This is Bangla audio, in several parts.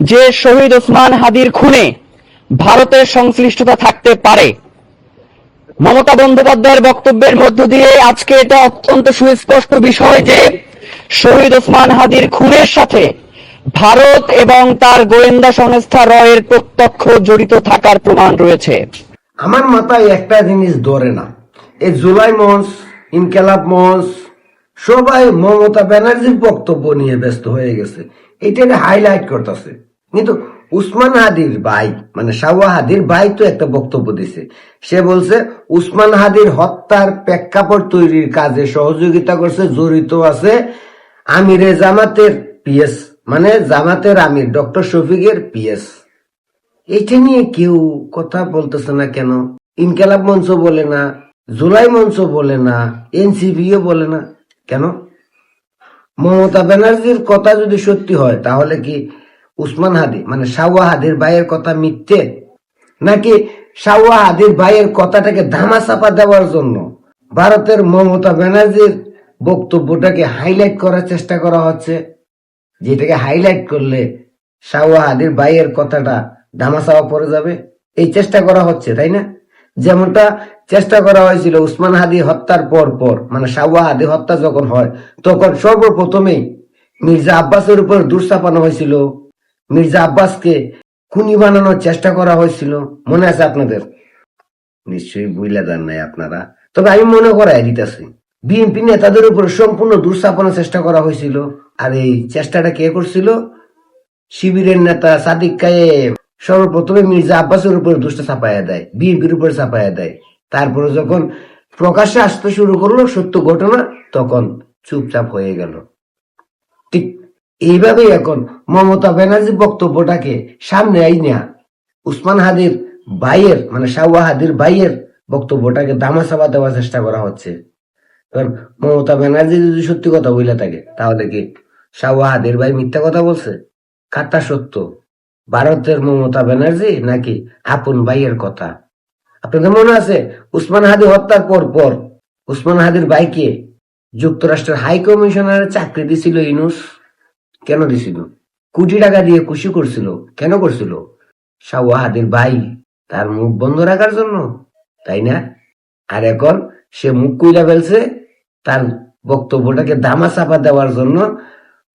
যে শহীদ ওসমান হাদির খুনে ভারতের সংশ্লিষ্টতা থাকতে পারে। মমতা বন্দ্যোপাধ্যায়ের বক্তব্যের মধ্য দিয়ে আজকে এটা অত্যন্ত সুস্পষ্ট বিষয় যে শহীদ ওসমান হাদির খুনের সাথে ভারত এবং তার গোয়েন্দা সংস্থা রয়ের প্রত্যক্ষ জড়িত থাকার প্রমাণ রয়েছে। আমার মাথায় একটা জিনিস ধরে না, এই জুলাই মঞ্চ, ইনকেলাব মঞ্চ সবাই মমতা ব্যানার্জির বক্তব্য নিয়ে ব্যস্ত হয়ে গেছে, এটাকে হাইলাইট করতেছে। কিন্তু উসমান হাদির ভাই মানে শাওয়া হাদির ভাই তো একটা বক্তব্য দিছে। সে বলছে উসমান হাদির হত্যার প্রেক্ষাপট তৈরির কাজে সহযোগিতা করছে, জড়িত আছে আমিরে জামাতের পিএস, মানে জামাতের আমির ডক্টর শফিকের পিএস। এটা নিয়ে কেউ কথা বলতেছে না কেন? ইনকেলাব মঞ্চ বলে না, জুলাই মঞ্চ বলে না, এনসিপিও বলে না কেন? মমতা ব্যানার্জির কথা যদি সত্যি হয় তাহলে কি উসমান হাদি মানে শাওয়া হাদির ভাইয়ের কথা মিথ্যে, নাকি শাওয়া হাদির ভাইয়ের কথাটাকে ধামাচাপা দেওয়ার জন্য ভারতের মমতা ব্যানার্জির বক্তব্যটাকে হাইলাইট করার চেষ্টা করা হচ্ছে, যেটাকে হাইলাইট করলে শাওয়া হাদির ভাইয়ের কথাটা ধামাচাপা পড়ে যাবে, এই চেষ্টা করা হচ্ছে, তাই না? যেমনটা চেষ্টা করা হয়েছিল উসমান হাদি হত্যার পর মানে শাওয়া হাদি হত্যা যখন হয় তখন সর্বপ্রথমেই মির্জা আব্বাসের উপর দোষ চাপানো হয়েছিল, মির্জা আব্বাসকে খুনি বানানোর চেষ্টা করা হয়েছিল, মনে আছে আপনাদের? নিশ্চয়ই বুঝলে দেন নাই আপনারা। তবে আমি মনে করাই দিতেছি, বিএনপি নেতাদের উপর সম্পূর্ণ দোষ চাপানোর চেষ্টা করা হয়েছিল। আর এই চেষ্টাটা কে করছিল? শিবিরের নেতা সাদিক কায়েম সর্বপ্রথমে মির্জা আব্বাসের উপর দোষটা চাপাইয়া দেয়, বিএনপির উপর চাপাইয়া দেয়। তারপরে যখন প্রকাশ্যে আসতে শুরু করলো সত্য ঘটনা, তখন চুপচাপ হয়ে গেল। ঠিক এইভাবেই এখন মমতা ব্যানার্জি বক্তব্যটাকে সামনে আইনা উসমান হাদির ভাইয়ের মানে শাওয়া হাদির ভাইয়ের বক্তব্যটাকে দামাচাপা দেওয়ার চেষ্টা করা হচ্ছে। কারণ মমতা ব্যানার্জি যদি সত্যি কথা বলে থাকে তাহলে কি শাওয়া হাদির ভাই মিথ্যা কথা বলছে? কারটা সত্য, ভারতের মমতা ব্যানার্জি নাকি আপন ভাইয়ের কথা? আপনাদের মনে আছে উসমান হাদি হত্যার পর উসমান হাদির ভাইকে যুক্তরাষ্ট্রের হাই কমিশনারের চাকরি দিছিল ইউনূস। কেন দিছিল? কোটি টাকা দিয়ে খুশি করছিল। কেন করছিল? শাওয়া হাদির ভাই তার মুখ বন্ধ রাখার জন্য, তাই না? আর এখন সে মুখ কইরা ফেলছে, তার বক্তব্যটাকে ধামাচাপা দেওয়ার জন্য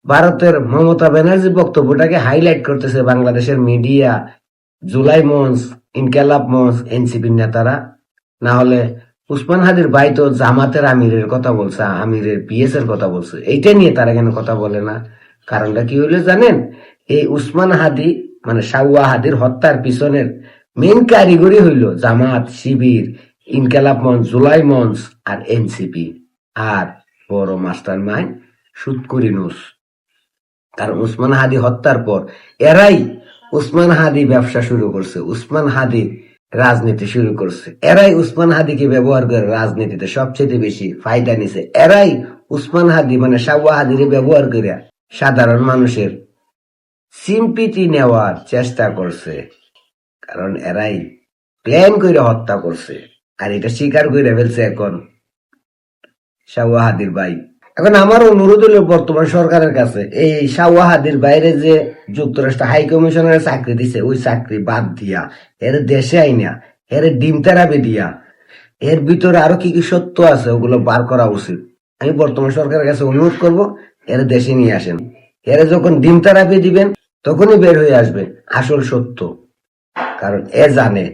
ভারতের মমতা ব্যানার্জি বক্তব্যটাকে হাইলাইট করতেছে বাংলাদেশের মিডিয়া, জুলাই মঞ্চ, ইনকেলাব মঞ্চ, এনসিপির নেতারা। না হলে উসমান হাদির ভাই তো জামাতের আমিরের কথা বলছে, আমিরের পিএস এর কথা বলছে, এইটা নিয়ে তারা কেন কথা বলে না? কারণটা কি হইলো জানেন? এই উসমান হাদি মানে শাওয়া হাদির হত্যার পিছনের মেন কারিগরি হইল জামাত, শিবির, ইনকেলাব মঞ্চ, জুলাই মঞ্চ আর এনসিপি, আর বড় মাস্টার মাইন্ড সুৎকুর ইউনূস। কারণ উসমান হাদি হত্যার পর এরাই উসমান হাদি ব্যবসা শুরু করছে, উসমান হাদি রাজনীতি শুরু করছে, এরাই উসমান হাদিকে ব্যবহার করে রাজনীতিতে সবচেয়ে বেশি ফায়দা নিছে, এরাই উসমান হাদি মানে শাওয়া হাদিরে ব্যবহার করে সাধারণ মানুষের সিম্পিটি নেওয়ার চেষ্টা করছে। কারণ এরাই প্ল্যান করে হত্যা করছে, আর এটা স্বীকার করে ফেলছে এখন শাওয়া হাদির ভাই। এখন আমার অনুরোধ হলো বর্তমান সরকারের কাছে, এই শাওয়া হাদির বাইরে যে যুক্তরাষ্ট্র হাই কমিশনারের চাকরি দিছে ওই চাকরি বাদ দিয়া এর দেশে আইনা এর ডিম থেরাপি দিয়া এর ভিতরে আরো কি কি সত্য আছে ওগুলো বার করা উচিত। আমি বর্তমান সরকারের কাছে অনুরোধ করব, এর দেশে নিয়ে আসেন। এর যখন ডিম থেরাপি দিবেন তখনই বের হয়ে আসবে আসল সত্য। কারণ এ জানে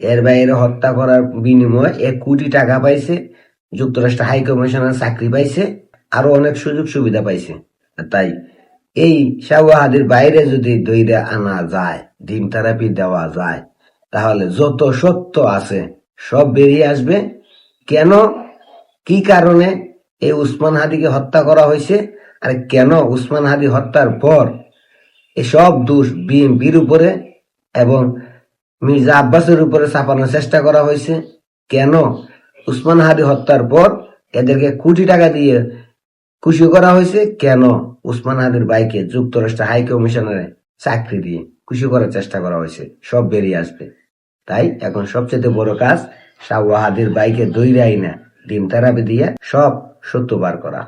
এর বাইরে হত্যা করার বিনিময়ে 1 কোটি টাকা পাইছে, যুক্তরাষ্ট্র হাই কমিশনার চাকরি পাইছে, আরো অনেক সুযোগ সুবিধা পাইছে। তাই এই শাওয়া হাদির বাইরে যদি দইরে আনা যায়, ডিম থেরাপি দেওয়া যায়, তাহলে যত সত্য আছে সব বেরিয়ে আসবে। কেন, কি কারণে এই উসমান হাদিকে হত্যা করা হয়েছে, আর কেন উসমান হাদি হত্যার পর এসব দোষ বিএনপির উপরে এবং মির্জা আব্বাসের উপরে চাপানোর চেষ্টা করা হয়েছে, কেন উসমান হাদি হত্যার পর এদেরকে কোটি টাকা দিয়ে খুশি করা হয়েছে, কেন উসমান হাদির ভাইকে যুক্তরাষ্ট্র হাই কমিশনারে চাকরি দিয়ে খুশি করার চেষ্টা করা হয়েছে, সব বেরিয়ে আসবে। তাই এখন সবচেয়ে বড় কাজ শাওয়া হাদির ভাইকে দইরে আইনা ডিম থেরাপি দিয়ে সব সত্য বার করা।